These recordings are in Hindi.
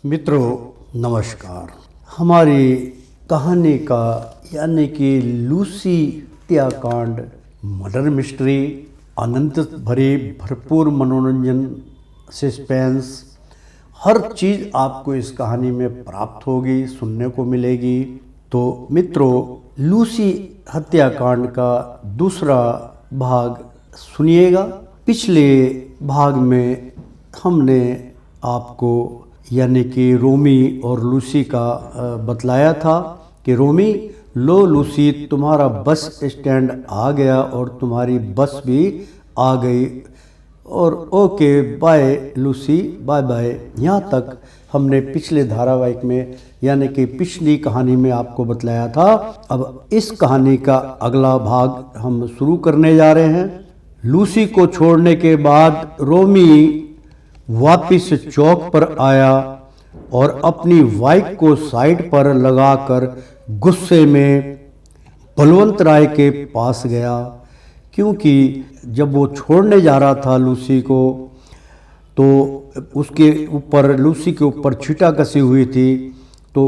मित्रों नमस्कार। हमारी कहानी का यानी कि लूसी हत्याकांड मर्डर मिस्ट्री, आनंद भरी भरपूर मनोरंजन, सस्पेंस, हर चीज़ आपको इस कहानी में प्राप्त होगी, सुनने को मिलेगी। तो मित्रों, लूसी हत्याकांड का दूसरा भाग सुनिएगा। पिछले भाग में हमने आपको यानी कि रोमी और लूसी का बतलाया था कि रोमी, लो लूसी, तुम्हारा बस स्टैंड आ गया और तुम्हारी बस भी आ गई, और okay bye Lucy, bye bye. यहाँ तक हमने पिछले धारावाहिक में यानी कि पिछली कहानी में आपको बतलाया था। अब इस कहानी का अगला भाग हम शुरू करने जा रहे हैं। लूसी को छोड़ने के बाद रोमी वापिस चौक पर आया और अपनी बाइक को साइड पर लगाकर गुस्से में बलवंत राय के पास गया, क्योंकि जब वो छोड़ने जा रहा था लूसी को तो उसके ऊपर, लूसी के ऊपर छींटा कसी हुई थी। तो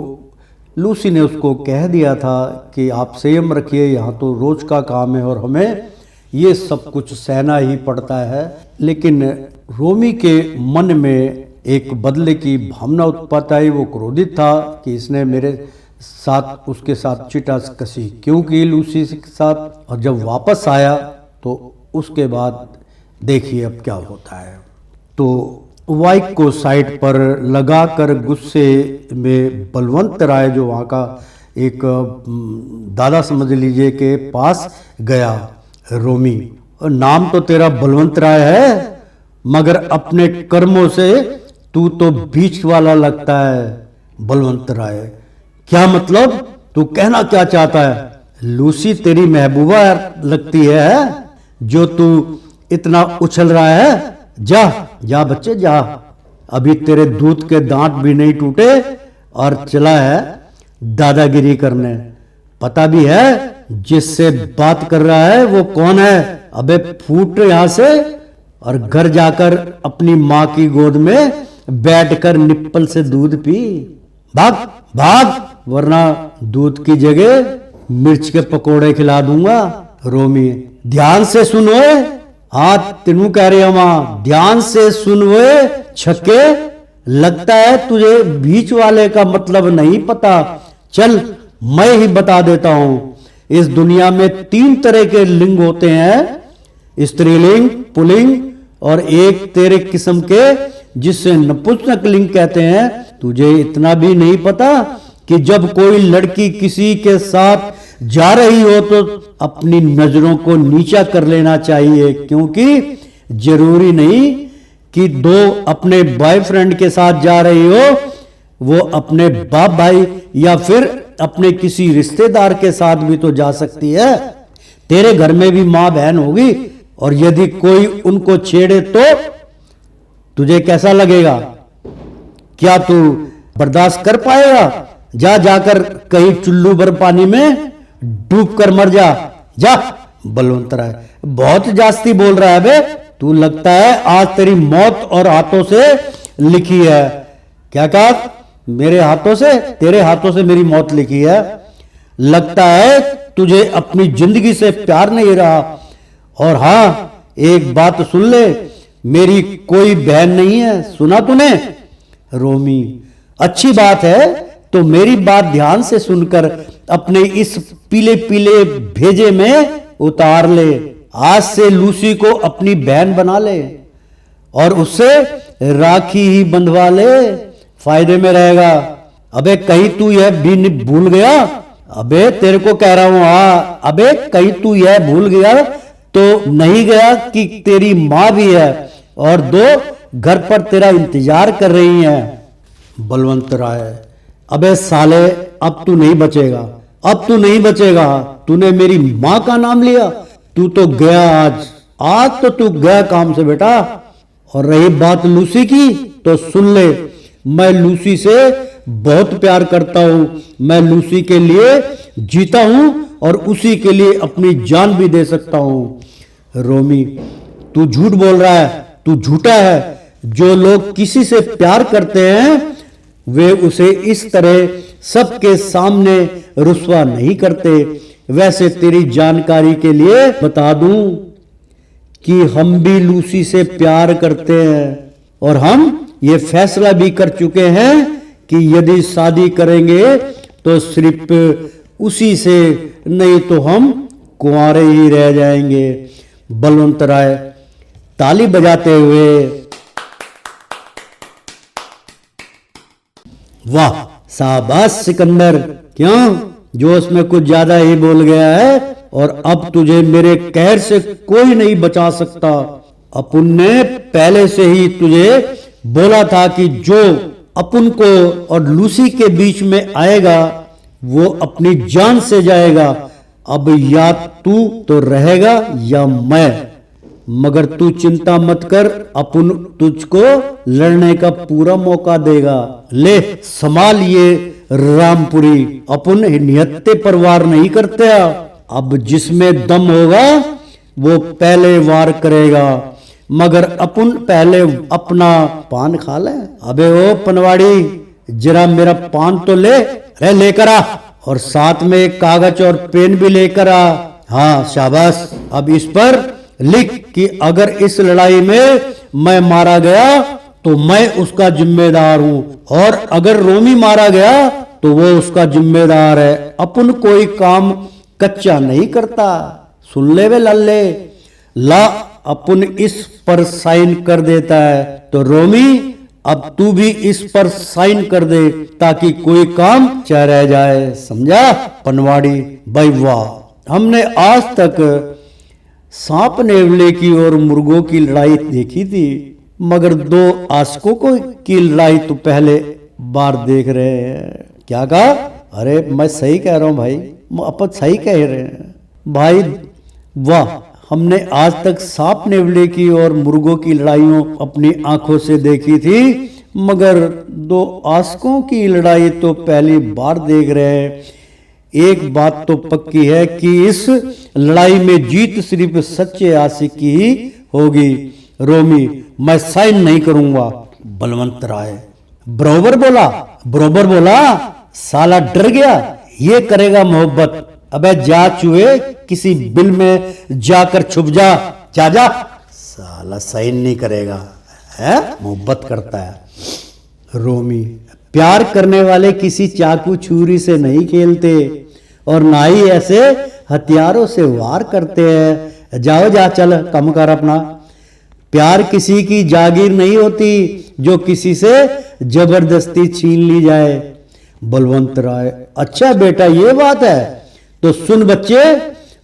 लूसी ने उसको कह दिया था कि आप संयम रखिए, यहाँ तो रोज का काम है और हमें ये सब कुछ सहना ही पड़ता है। लेकिन रोमी के मन में एक बदले की भावना उत्पन्न आई। वो क्रोधित था कि इसने मेरे साथ, उसके साथ चिटा कसी क्यों की लूसी के साथ। और जब वापस आया तो उसके बाद देखिए अब क्या होता है। तो बाइक को साइड पर लगाकर गुस्से में बलवंत राय, जो वहाँ का एक दादा समझ लीजिए, के पास गया। रोमी, नाम तो तेरा बलवंत राय है, मगर अपने कर्मों से तू तो बीच वाला लगता है। बलवंत राय, क्या मतलब? तू कहना क्या चाहता है? लूसी तेरी महबूबा लगती है जो तू इतना उछल रहा है। जा जा बच्चे जा, अभी तेरे दूध के दांत भी नहीं टूटे और चला है दादागिरी करने। पता भी है जिससे बात कर रहा है वो कौन है? अबे फूट यहां से और घर जाकर अपनी माँ की गोद में बैठकर निप्पल से दूध पी। भाग भाग, वरना दूध की जगह मिर्च के पकोड़े खिला दूंगा। रोमी, ध्यान से सुनो, हाँ तेनू कह रही है मां, ध्यान से सुनो छक्के, लगता है तुझे बीच वाले का मतलब नहीं पता। चल मैं ही बता देता हूं। इस दुनिया में 3 तरह के लिंग होते हैं, स्त्रीलिंग, पुल्लिंग और एक तेरे किस्म के जिसे नपुंसक लिंग कहते हैं। तुझे इतना भी नहीं पता कि जब कोई लड़की किसी के साथ जा रही हो तो अपनी नजरों को नीचा कर लेना चाहिए, क्योंकि जरूरी नहीं कि 2 अपने बॉयफ्रेंड के साथ जा रही हो, वो अपने बाप भाई या फिर अपने किसी रिश्तेदार के साथ भी तो जा सकती है। तेरे घर में भी मां बहन होगी, और यदि कोई उनको छेड़े तो तुझे कैसा लगेगा? क्या तू बर्दाश्त कर पाएगा? जा जाकर कहीं चुल्लू भर पानी में डूब कर मर जा। जा। बलवंत राय, बहुत जास्ती बोल रहा है बे तू, लगता है आज तेरी मौत और हाथों से लिखी है। क्या कहा? मेरे हाथों से? तेरे हाथों से मेरी मौत लिखी है। लगता है तुझे अपनी जिंदगी से प्यार नहीं रहा। और हां, एक बात सुन ले, मेरी कोई बहन नहीं है, सुना तूने? रोमी, अच्छी बात है, तो मेरी बात ध्यान से सुनकर अपने इस पीले पीले भेजे में उतार ले। आज से लूसी को अपनी बहन बना ले और उससे राखी ही बंधवा ले, फायदे में रहेगा। अबे कहीं तू यह भी भूल गया? अबे तेरे को कह रहा हूं, हाँ, अबे कहीं तू यह भूल गया तो नहीं गया कि तेरी मां भी है और 2 घर पर तेरा इंतजार कर रही हैं। बलवंत राय, अबे साले, अब तू नहीं बचेगा, अब तू नहीं बचेगा। तूने मेरी मां का नाम लिया, तू तो गया आज तो तू गया काम से बेटा। और रही बात लूसी की, तो सुन ले, मैं लूसी से बहुत प्यार करता हूं। मैं लूसी के लिए जीता हूं और उसी के लिए अपनी जान भी दे सकता हूं। रोमी, तू झूठ बोल रहा है, तू झूठा है। जो लोग किसी से प्यार करते हैं वे उसे इस तरह सबके सामने रुस्वा नहीं करते। वैसे तेरी जानकारी के लिए बता दूं कि हम भी लूसी से प्यार करते हैं और हम ये फैसला भी कर चुके हैं कि यदि शादी करेंगे तो सिर्फ उसी से, नहीं तो हम कुंवारे ही रह जाएंगे। बलवंत राय ताली बजाते हुए, वाह शाबाश सिकंदर, क्यों जोश में कुछ ज्यादा ही बोल गया है और अब तुझे मेरे कहर से कोई नहीं बचा सकता। अपुन ने पहले से ही तुझे बोला था कि जो अपुन को और लूसी के बीच में आएगा वो अपनी जान से जाएगा। अब या तू तो रहेगा या मैं, मगर तू चिंता मत कर, अपुन तुझको लड़ने का पूरा मौका देगा। ले संभाल ये रामपुरी, अपुन निहत्ते पर वार नहीं करते। अब जिसमें दम होगा वो पहले वार करेगा, मगर अपुन पहले अपना पान खा ले। अबे ओ पनवाड़ी, जरा मेरा पान तो ले, लेकर आ, और साथ में एक कागज और पेन भी लेकर आ। हाँ शाबाश, अब इस पर लिख कि अगर इस लड़ाई में मैं मारा गया तो मैं उसका जिम्मेदार हूं, और अगर रोमी मारा गया तो वो उसका जिम्मेदार है। अपन कोई काम कच्चा नहीं करता, सुन ले वे लल्ले। ला अपन इस पर साइन कर देता है, तो रोमी अब तू भी इस पर साइन कर दे ताकि कोई काम चाह रह जाए, समझा पनवाड़ी? भाई वाह, हमने आज तक सांप नेवले की और मुर्गों की लड़ाई देखी थी, मगर दो आशिकों की लड़ाई तो पहले बार देख रहे हैं। क्या कहा? अरे मैं सही कह रहा हूं भाई, अपन सही कह रहे हैं भाई। वाह, हमने आज तक सांप नेवले की और मुर्गों की लड़ाइयों अपनी आंखों से देखी थी, मगर दो आशिकों की लड़ाई तो पहली बार देख रहे हैं। एक बात तो पक्की है कि इस लड़ाई में जीत सिर्फ सच्चे आशिक की ही होगी। रोमी, मैं साइन नहीं करूंगा। बलवंत राय, बरोबर बोला, बरोबर बोला। साला डर गया, ये करेगा मोहब्बत। अबे जा चुहे, किसी बिल में जाकर छुप जा, जा जा। साला साइन नहीं करेगा, है मोहब्बत करता है। रोमी, प्यार करने वाले किसी चाकू छुरी से नहीं खेलते और ना ही ऐसे हथियारों से वार करते हैं। जाओ जा, चल कम कर अपना। प्यार किसी की जागीर नहीं होती जो किसी से जबरदस्ती छीन ली जाए। बलवंत राय, अच्छा बेटा ये बात है, तो सुन बच्चे,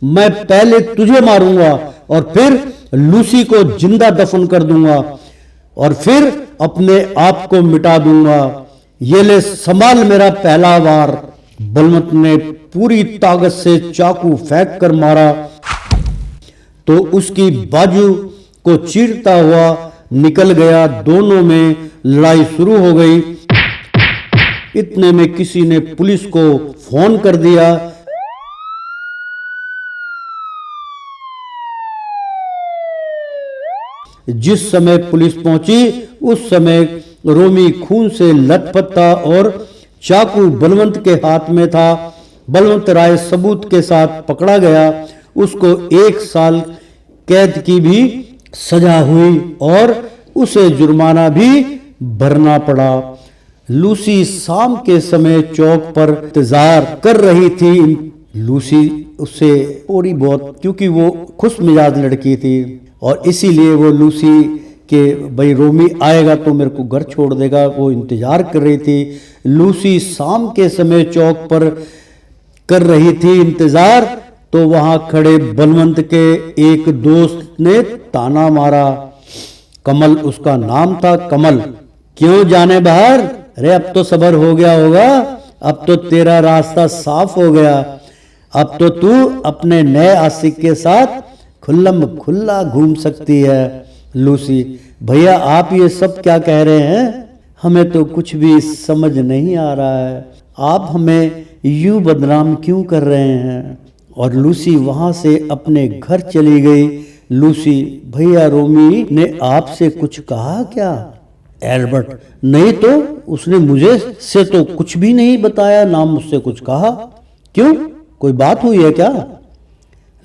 मैं पहले तुझे मारूंगा और फिर लूसी को जिंदा दफन कर दूंगा और फिर अपने आप को मिटा दूंगा। ये ले संभाल मेरा पहला वार। बलवंत ने पूरी ताकत से चाकू फेंक कर मारा तो उसकी बाजू को चीरता हुआ निकल गया। दोनों में लड़ाई शुरू हो गई। इतने में किसी ने पुलिस को फोन कर दिया। जिस समय पुलिस पहुंची उस समय रोमी खून से लथपथ था और चाकू बलवंत के हाथ में था। बलवंत राय सबूत के साथ पकड़ा गया। उसको 1 साल कैद की भी सजा हुई और उसे जुर्माना भी भरना पड़ा। लूसी शाम के समय चौक पर इंतजार कर रही थी। लूसी उससे थोड़ी बहुत, क्योंकि वो खुश मिजाज लड़की थी और इसीलिए वो लूसी के भाई रोमी आएगा तो मेरे को घर छोड़ देगा, वो इंतजार कर रही थी। लूसी शाम के समय चौक पर कर रही थी इंतजार, तो वहां खड़े बलवंत के एक दोस्त ने ताना मारा। कमल उसका नाम था। कमल, क्यों जाने बाहर? अरे अब तो सबर हो गया होगा, अब तो तेरा रास्ता साफ हो गया, अब तो तू अपने नए आशिक के साथ खुल्लम खुल्ला घूम सकती है। लूसी, भैया आप ये सब क्या कह रहे हैं? हमें तो कुछ भी समझ नहीं आ रहा है। आप हमें यूं बदनाम क्यों कर रहे हैं? और लूसी वहां से अपने घर चली गई। लूसी, भैया रोमी ने आपसे कुछ कहा क्या? एल्बर्ट, नहीं तो उसने मुझे से तो कुछ भी नहीं बताया, ना मुझसे कुछ कहा। क्यों, कोई बात हुई है क्या?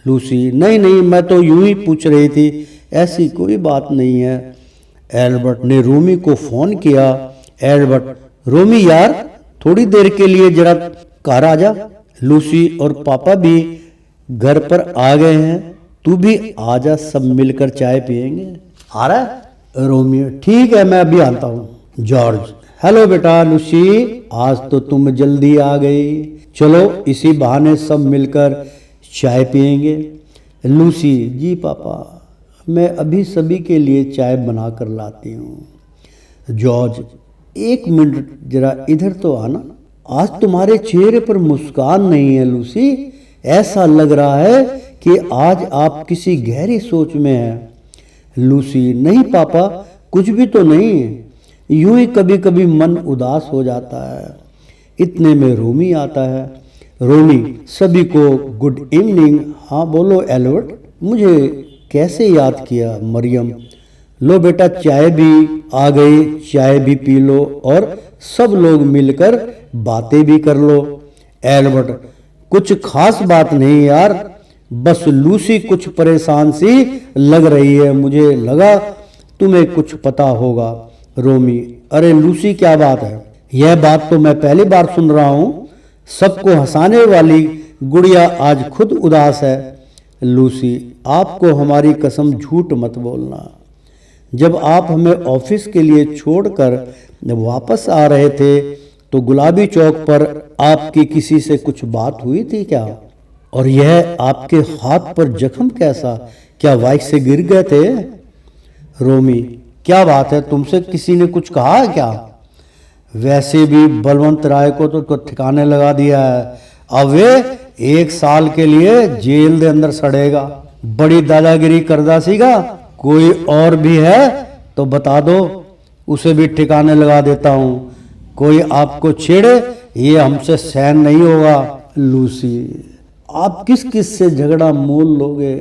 लूसी, नहीं नहीं, मैं तो यूं ही पूछ रही थी, ऐसी कोई बात नहीं है। एल्बर्ट ने रोमी को फोन किया। एल्बर्ट, रोमी यार, थोड़ी देर के लिए जरा घर आ जा। लूसी और पापा भी घर पर आ गए हैं, तू भी आ जा, सब मिलकर चाय पियेंगे। आ रहा है? रोमियो, ठीक है, मैं अभी आता हूँ। जॉर्ज, हेलो बेटा। लूसी, आज तो तुम जल्दी आ गई, चलो इसी बहाने सब मिलकर चाय पियेंगे। लूसी, जी पापा, मैं अभी सभी के लिए चाय बना कर लाती हूँ। जॉर्ज, एक मिनट जरा इधर तो आना, आज तुम्हारे चेहरे पर मुस्कान नहीं है लूसी, ऐसा लग रहा है कि आज आप किसी गहरी सोच में हैं। लूसी, नहीं पापा, कुछ भी तो नहीं है, यूं ही कभी कभी मन उदास हो जाता है। इतने में रोमी आता है। रोमी, सभी को गुड इवनिंग। हाँ बोलो एल्बर्ट, मुझे कैसे याद किया? मरियम, लो बेटा चाय भी आ गई, चाय भी पी लो और सब लोग मिलकर बातें भी कर लो। एल्बर्ट, कुछ खास बात नहीं यार, बस लूसी कुछ परेशान सी लग रही है, मुझे लगा तुम्हें कुछ पता होगा। रोमी, अरे लूसी क्या बात है? यह बात तो मैं पहली बार सुन रहा हूँ, सबको हंसाने वाली गुड़िया आज खुद उदास है। लूसी, आपको हमारी कसम झूठ मत बोलना, जब आप हमें ऑफिस के लिए छोड़कर वापस आ रहे थे तो गुलाबी चौक पर आपकी किसी से कुछ बात हुई थी क्या? और यह आपके हाथ पर जख्म कैसा, क्या बाइक से गिर गए थे? रोमी, क्या बात है, तुमसे किसी ने कुछ कहा है क्या? वैसे भी बलवंत राय को तो ठिकाने लगा दिया है, अब वे 1 साल के लिए जेल के अंदर सड़ेगा। बड़ी दादागिरी करदा सीगा, कोई और भी है तो बता दो, उसे भी ठिकाने लगा देता हूँ। कोई आपको छेड़े, ये हमसे सहन नहीं होगा। लूसी, आप किस किस से झगड़ा मोल लोगे?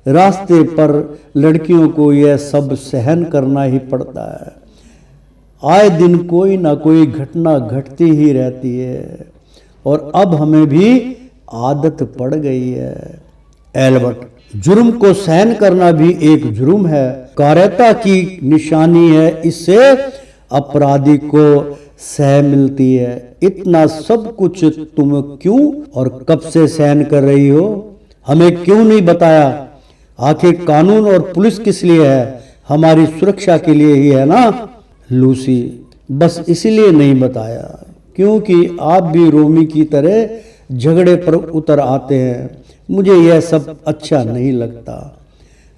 रास्ते पर लड़कियों को यह सब सहन करना ही पड़ता है, आए दिन कोई ना कोई घटना घटती ही रहती है और अब हमें भी आदत पड़ गई है। एल्बर्ट, जुर्म को सहन करना भी एक जुर्म है, कायरता की निशानी है, इससे अपराधी को सह मिलती है। इतना सब कुछ तुम क्यों और कब से सहन कर रही हो? हमें क्यों नहीं बताया? आखिर कानून और पुलिस किस लिए है? हमारी सुरक्षा के लिए ही है ना? लूसी, बस इसलिए नहीं बताया क्योंकि आप भी रोमी की तरह झगड़े पर उतर आते हैं, मुझे यह सब अच्छा नहीं लगता।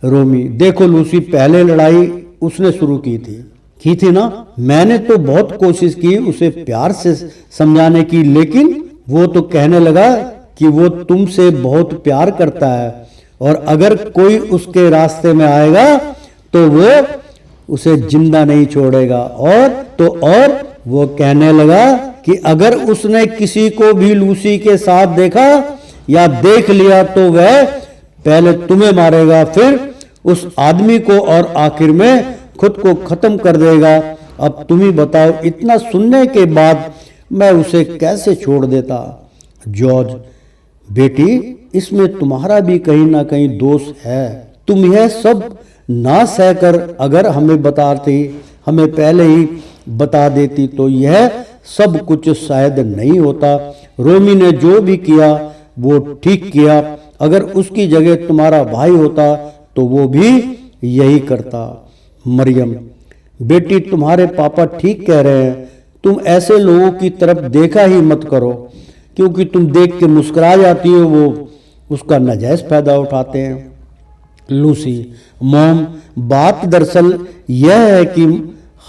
रोमी, देखो लूसी, पहले लड़ाई उसने शुरू की थी ना, मैंने तो बहुत कोशिश की उसे प्यार से समझाने की, लेकिन वो तो कहने लगा कि वो तुमसे बहुत प्यार करता है और अगर कोई उसके रास्ते में आएगा तो वो उसे जिंदा नहीं छोड़ेगा। और वो कहने लगा कि अगर उसने किसी को भी लूसी के साथ देखा या देख लिया तो वह पहले तुम्हें मारेगा, फिर उस आदमी को और आखिर में खुद को खत्म कर देगा। अब तुम ही बताओ, इतना सुनने के बाद मैं उसे कैसे छोड़ देता? जॉर्ज, बेटी, इसमें तुम्हारा भी कहीं ना कहीं दोष है, तुम यह सब ना सहकर अगर हमें पहले ही बता देती तो यह सब कुछ शायद नहीं होता। रोमी ने जो भी किया वो ठीक किया, अगर उसकी जगह तुम्हारा भाई होता तो वो भी यही करता। मरियम, बेटी, तुम्हारे पापा ठीक कह रहे हैं, तुम ऐसे लोगों की तरफ देखा ही मत करो, क्योंकि तुम देख के मुस्कुरा जाती हो, वो उसका नाजायज फायदा उठाते हैं। लूसी, मॉम, बात दरअसल यह है कि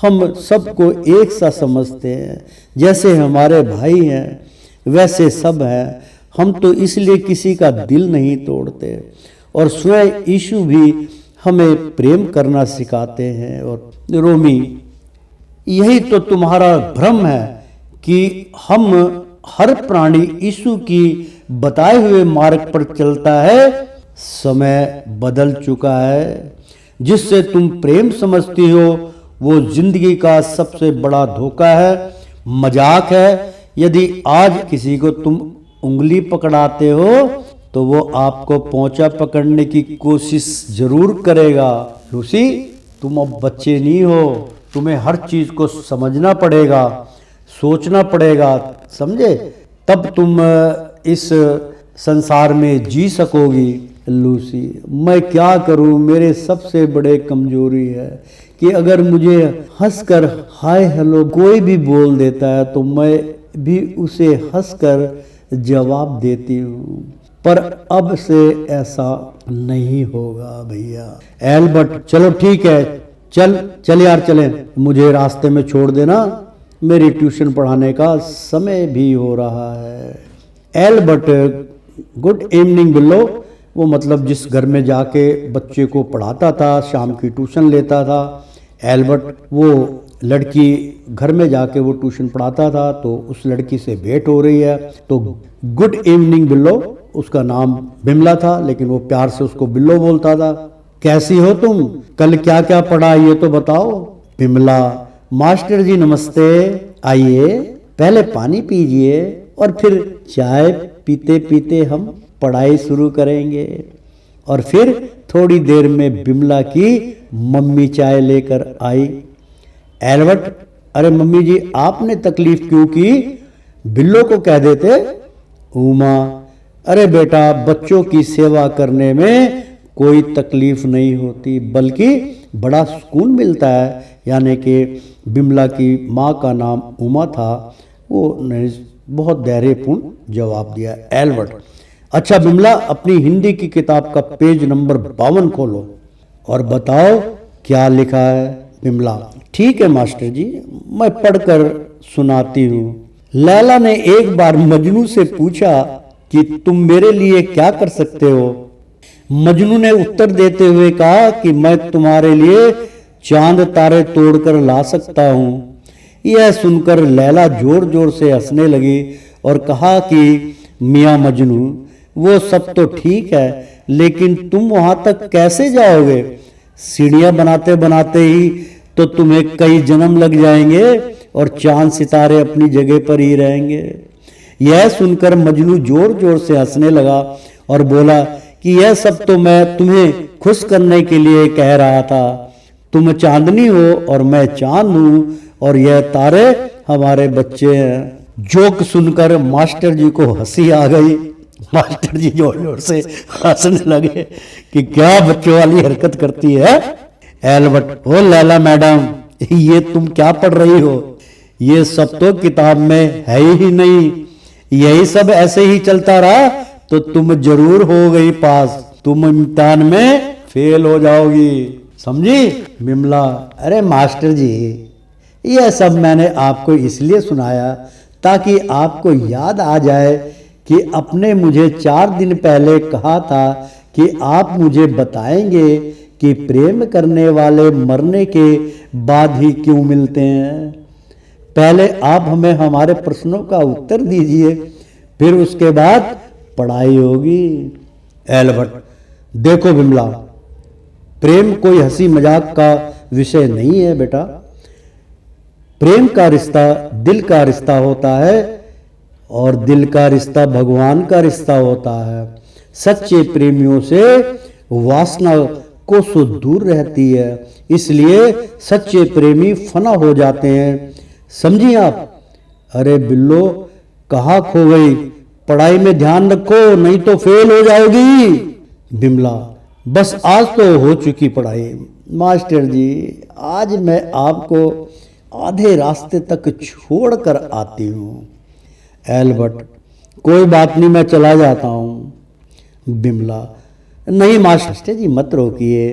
हम सबको एक सा समझते हैं, जैसे हमारे भाई हैं वैसे सब हैं, हम तो इसलिए किसी का दिल नहीं तोड़ते और स्वयं यीशु भी हमें प्रेम करना सिखाते हैं। और रोमी, यही तो तुम्हारा भ्रम है कि हम हर प्राणी यीशु की बताए हुए मार्ग पर चलता है। समय बदल चुका है, जिससे तुम प्रेम समझती हो वो जिंदगी का सबसे बड़ा धोखा है, मजाक है। यदि आज किसी को तुम उंगली पकड़ाते हो तो वो आपको पोंचा पकड़ने की कोशिश जरूर करेगा। लूसी, तुम अब बच्चे नहीं हो, तुम्हें हर चीज को समझना पड़ेगा, सोचना पड़ेगा, समझे? तब तुम इस संसार में जी सकोगी। लूसी, मैं क्या करूं, मेरे सबसे बड़े कमजोरी है कि अगर मुझे हंसकर हाय हेलो कोई भी बोल देता है तो मैं भी उसे हंसकर जवाब देती हूँ, पर अब से ऐसा नहीं होगा भैया। एल्बर्ट, चलो ठीक है, चल यार चलें, मुझे रास्ते में छोड़ देना, मेरी ट्यूशन पढ़ाने का समय भी हो रहा है। एल्बर्ट, गुड इवनिंग बिल्लो, वो मतलब जिस घर में जाके बच्चे को पढ़ाता था, शाम की ट्यूशन लेता था। एल्बर्ट, वो लड़की घर में जाके वो ट्यूशन पढ़ाता था, तो उस लड़की से भेंट हो रही है। तो गुड इवनिंग बिल्लो, उसका नाम बिमला था, लेकिन वो प्यार से उसको बिल्लो बोलता था। कैसी हो तुम, कल क्या क्या पढ़ा ये तो बताओ। बिमला, मास्टर जी नमस्ते, आइए पहले पानी पीजिए और फिर चाय पीते पीते हम पढ़ाई शुरू करेंगे। और फिर थोड़ी देर में बिमला की मम्मी चाय लेकर आई। एल्बर्ट, अरे मम्मी जी आपने तकलीफ क्यों की, बिल्लो को कह देते। उमा, अरे बेटा बच्चों की सेवा करने में कोई तकलीफ नहीं होती, बल्कि बड़ा सुकून मिलता है। यानी कि बिमला की माँ का नाम उमा था। वो ने बहुत धैर्यपूर्ण जवाब दिया। एल्बर्ट, अच्छा बिमला, अपनी हिंदी की किताब का पेज नंबर 52 खोलो और बताओ क्या लिखा है। बिमला, ठीक है मास्टर जी, मैं पढ़कर सुनाती हूँ। लैला ने एक बार मजनू से पूछा कि तुम मेरे लिए क्या कर सकते हो। मजनू ने उत्तर देते हुए कहा कि मैं तुम्हारे लिए चांद तारे तोड़कर ला सकता हूँ। यह सुनकर लैला जोर जोर से हंसने लगी और कहा कि मियाँ मजनू, वो सब तो ठीक है, लेकिन तुम वहां तक कैसे जाओगे? सीढ़ियां बनाते बनाते ही तो तुम्हें कई जन्म लग जाएंगे और चांद सितारे अपनी जगह पर ही रहेंगे। यह सुनकर मजनू जोर जोर से हंसने लगा और बोला कि यह सब तो मैं तुम्हें खुश करने के लिए कह रहा था। तुम चांदनी हो और मैं चांद हूं और यह तारे हमारे बच्चे हैं। जोक सुनकर मास्टर जी को हंसी आ गई। मास्टर जी जोर जोर से हंसने लगे कि क्या बच्चों वाली हरकत करती है। एल्बर्ट, ओ लैला मैडम, ये तुम क्या पढ़ रही हो? ये सब तो किताब में है ही नहीं। यही सब ऐसे ही चलता रहा तो तुम जरूर हो गई पास, तुम इम्तिहान में फेल हो जाओगी, समझी? बिमला, अरे मास्टर जी, यह सब मैंने आपको इसलिए सुनाया ताकि आपको याद आ जाए कि आपने मुझे 4 दिन पहले कहा था कि आप मुझे बताएंगे कि प्रेम करने वाले मरने के बाद ही क्यों मिलते हैं। पहले आप हमें हमारे प्रश्नों का उत्तर दीजिए, फिर उसके बाद पढ़ाई होगी। एल्बर्ट, देखो बिमला, प्रेम कोई हंसी मजाक का विषय नहीं है बेटा। प्रेम का रिश्ता दिल का रिश्ता होता है और दिल का रिश्ता भगवान का रिश्ता होता है। सच्चे प्रेमियों से वासना कोसों दूर रहती है, इसलिए सच्चे प्रेमी फना हो जाते हैं, समझी आप? अरे बिल्लो, कहाँ खो गई? पढ़ाई में ध्यान रखो, नहीं तो फेल हो जाओगी। बिमला, बस आज तो हो चुकी पढ़ाई मास्टर जी, आज मैं आपको आधे रास्ते तक छोड़ कर आती हूँ। एल्बर्ट, कोई बात नहीं, मैं चला जाता हूँ। बिमला, नहीं मास्टर जी मत रोकिए।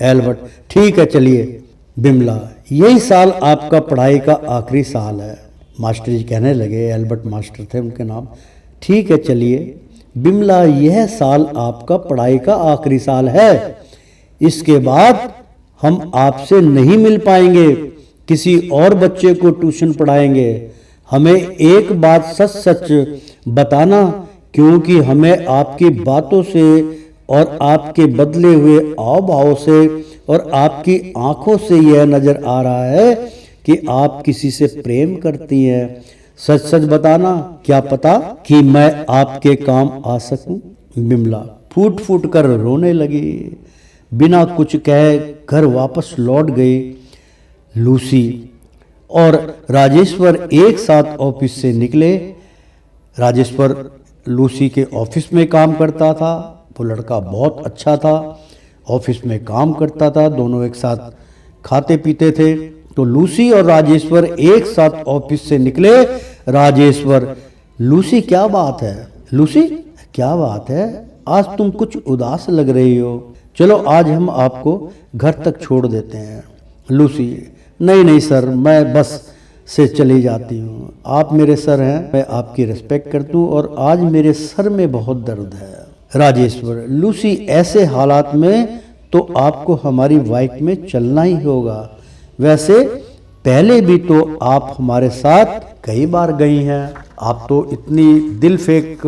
एल्बर्ट, ठीक है चलिए। बिमला, यही साल आपका पढ़ाई का आखिरी साल है, मास्टर जी कहने लगे। एल्बर्ट मास्टर थे उनके नाम। ठीक है चलिए। बिमला, यह साल आपका पढ़ाई का आखिरी साल है, इसके बाद हम आपसे नहीं मिल पाएंगे, किसी और बच्चे को ट्यूशन पढ़ाएंगे। हमें एक बात सच सच बताना, क्योंकि हमें आपकी बातों से और आपके बदले हुए हाव भाव से और आपकी आंखों से यह नजर आ रहा है कि आप किसी से प्रेम करती हैं। सच सच बताना, क्या पता कि मैं आपके काम आ सकूं। बिमला फूट फूट कर रोने लगी। बिना कुछ कहे घर वापस लौट गई। लूसी और राजेश्वर एक साथ ऑफिस से निकले। राजेश्वर लूसी के ऑफिस में काम करता था। वो लड़का बहुत अच्छा था, ऑफिस में काम करता था, दोनों एक साथ खाते पीते थे। तो लूसी और राजेश्वर एक साथ ऑफिस से निकले। राजेश्वर, लूसी क्या बात है? लूसी क्या बात है, आज तुम कुछ उदास लग रही हो। चलो आज हम आपको घर तक छोड़ देते हैं। लूसी, नहीं नहीं सर, मैं बस से चली जाती हूँ। आप मेरे सर हैं, मैं आपकी रिस्पेक्ट करती हूँ और आज मेरे सर में बहुत दर्द है। राजेश्वर, लूसी ऐसे हालात में तो आपको हमारी बाइक में चलना ही होगा। वैसे पहले भी तो आप हमारे साथ कई बार गई हैं। आप तो इतनी दिल फेंक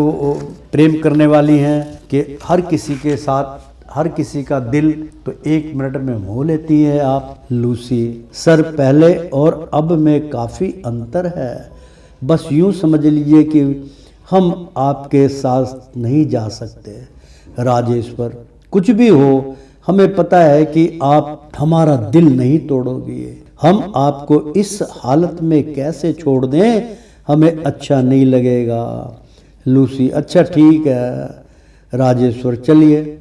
प्रेम करने वाली हैं कि हर किसी के साथ, हर किसी का दिल तो 1 मिनट में मोह लेती है आप। लूसी, सर पहले और अब में काफ़ी अंतर है। बस यूं समझ लीजिए कि हम आपके साथ नहीं जा सकते। राजेश्वर, कुछ भी हो, हमें पता है कि आप हमारा दिल नहीं तोड़ोगी। हम आपको इस हालत में कैसे छोड़ दें, हमें अच्छा नहीं लगेगा। लूसी, अच्छा ठीक है। राजेश्वर, चलिए।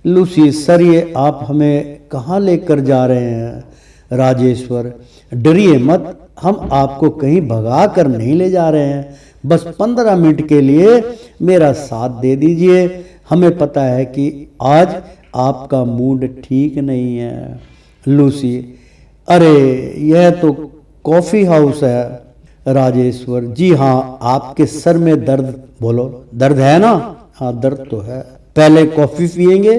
लूसी, सर ये आप हमें कहाँ लेकर जा रहे हैं? राजेश्वर, डरिए मत, हम आपको कहीं भगा कर नहीं ले जा रहे हैं। बस 15 मिनट के लिए मेरा साथ दे दीजिए। हमें पता है कि आज आपका मूड ठीक नहीं है। लूसी, अरे यह तो कॉफ़ी हाउस है। राजेश्वर, जी हाँ, आपके सर में दर्द, बोलो दर्द है ना? हाँ दर्द तो है। पहले कॉफ़ी पिएंगे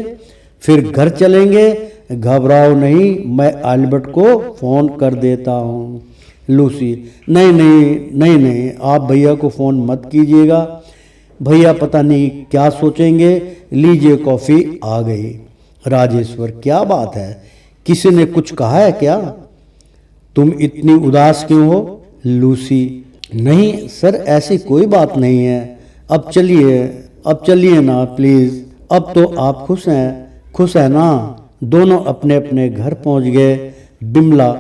फिर घर चलेंगे। घबराओ नहीं, मैं अल्बर्ट को फ़ोन कर देता हूँ। लूसी, नहीं नहीं नहीं नहीं, आप भैया को फ़ोन मत कीजिएगा, भैया पता नहीं क्या सोचेंगे। लीजिए कॉफ़ी आ गई। राजेश्वर, क्या बात है, किसी ने कुछ कहा है क्या? तुम इतनी उदास क्यों हो? लूसी, नहीं सर, ऐसी कोई बात नहीं है। अब चलिए ना प्लीज़। अब तो आप खुश हैं ना? दोनों अपने अपने घर पहुंच गए। बिमला,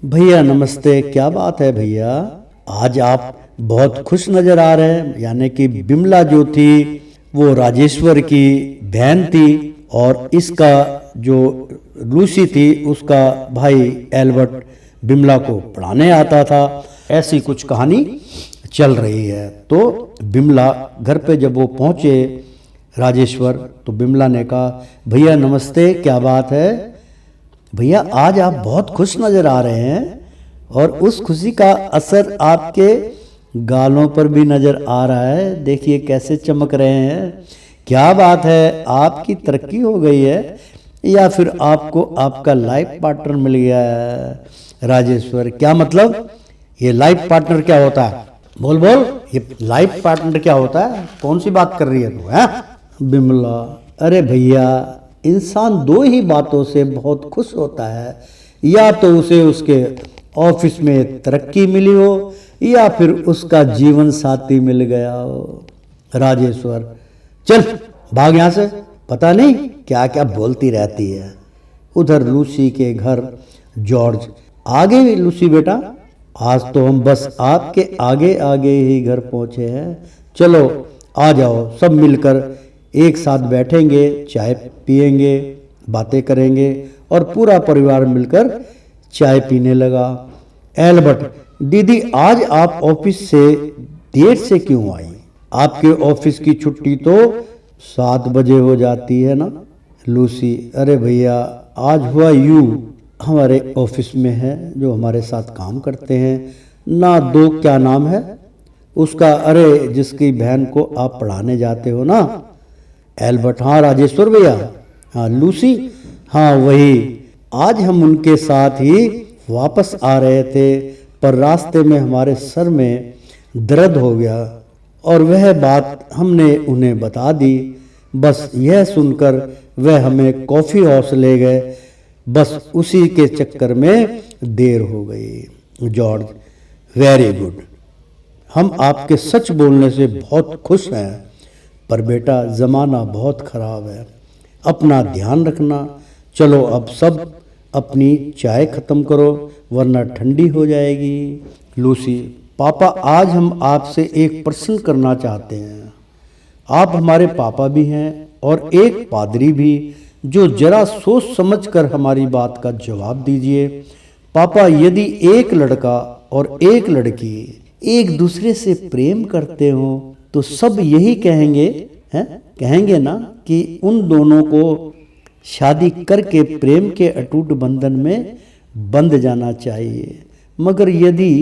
भैया नमस्ते, क्या बात है भैया, आज आप बहुत खुश नजर आ रहे हैं। यानी कि बिमला जो थी वो राजेश्वर की बहन थी और इसका जो लूसी थी उसका भाई एल्बर्ट बिमला को पढ़ाने आता था। ऐसी कुछ कहानी चल रही है। तो बिमला घर पे जब वो पहुंचे राजेश्वर, तो बिमला ने कहा, भैया नमस्ते, क्या बात है? भैया आज आप बहुत खुश नजर आ रहे हैं और उस खुशी का असर आपके गालों पर भी नजर आ रहा है। देखिए कैसे चमक रहे हैं। क्या बात है, आपकी तरक्की हो गई है या फिर आपको आपका लाइफ पार्टनर मिल गया है? राजेश्वर, क्या मतलब? ये लाइफ पार्टनर क्या होता है? बोल बोल, ये लाइफ पार्टनर क्या होता है? कौन सी बात कर रही है तू? है बिमला, अरे भैया, इंसान 2 ही बातों से बहुत खुश होता है, या तो उसे उसके ऑफिस में तरक्की मिली हो या फिर उसका जीवन साथी मिल गया हो। राजेश्वर, चल भाग यहाँ से, पता नहीं क्या क्या बोलती रहती है। उधर लूसी के घर जॉर्ज, आगे लूसी बेटा, आज तो हम बस आपके आगे आगे ही घर पहुंचे हैं। चलो आ जाओ, सब मिलकर एक साथ बैठेंगे, चाय पिएंगे, बातें करेंगे। और पूरा परिवार मिलकर चाय पीने लगा। एल्बर्ट, दीदी आज आप ऑफिस से देर से क्यों आई? आपके ऑफिस की छुट्टी तो 7 बजे हो जाती है ना? लूसी, अरे भैया आज हुआ यूं, हमारे ऑफिस में है जो हमारे साथ काम करते हैं ना, 2 क्या नाम है उसका, अरे जिसकी बहन को आप पढ़ाने जाते हो ना? एल्बर्ट, हाँ राजेश्वर भैया। हाँ लूसी, हाँ वही। आज हम उनके साथ ही वापस आ रहे थे पर रास्ते में हमारे सर में दर्द हो गया और वह बात हमने उन्हें बता दी। बस यह सुनकर वह हमें कॉफ़ी हाउस ले गए। बस उसी के चक्कर में देर हो गई। George, very good. हम आपके सच बोलने से बहुत खुश हैं, पर बेटा ज़माना बहुत ख़राब है, अपना ध्यान रखना। चलो अब सब अपनी चाय ख़त्म करो वरना ठंडी हो जाएगी। लूसी, पापा आज हम आपसे एक प्रश्न करना चाहते हैं। आप हमारे पापा भी हैं और एक पादरी भी, जो जरा सोच समझ कर हमारी बात का जवाब दीजिए। पापा, यदि एक लड़का और एक लड़की एक दूसरे से प्रेम करते हो तो सब यही कहेंगे, हैं कहेंगे ना, कि उन दोनों को शादी करके प्रेम के अटूट बंधन में बंध जाना चाहिए। मगर यदि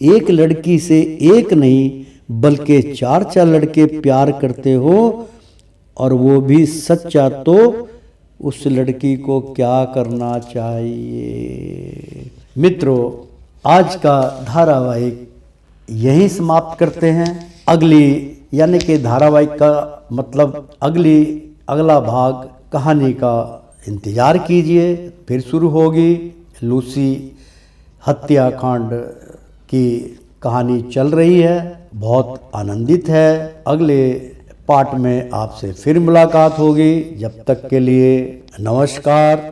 एक लड़की से एक नहीं बल्कि चार चार लड़के प्यार करते हो और वो भी सच्चा, तो उस लड़की को क्या करना चाहिए? मित्रों, आज का धारावाहिक यहीं समाप्त करते हैं। अगली यानी कि धारावाहिक का मतलब अगला भाग कहानी का इंतज़ार कीजिए, फिर शुरू होगी। लूसी हत्याकांड की कहानी चल रही है, बहुत आनंदित है। अगले पार्ट में आपसे फिर मुलाकात होगी। जब तक के लिए नमस्कार।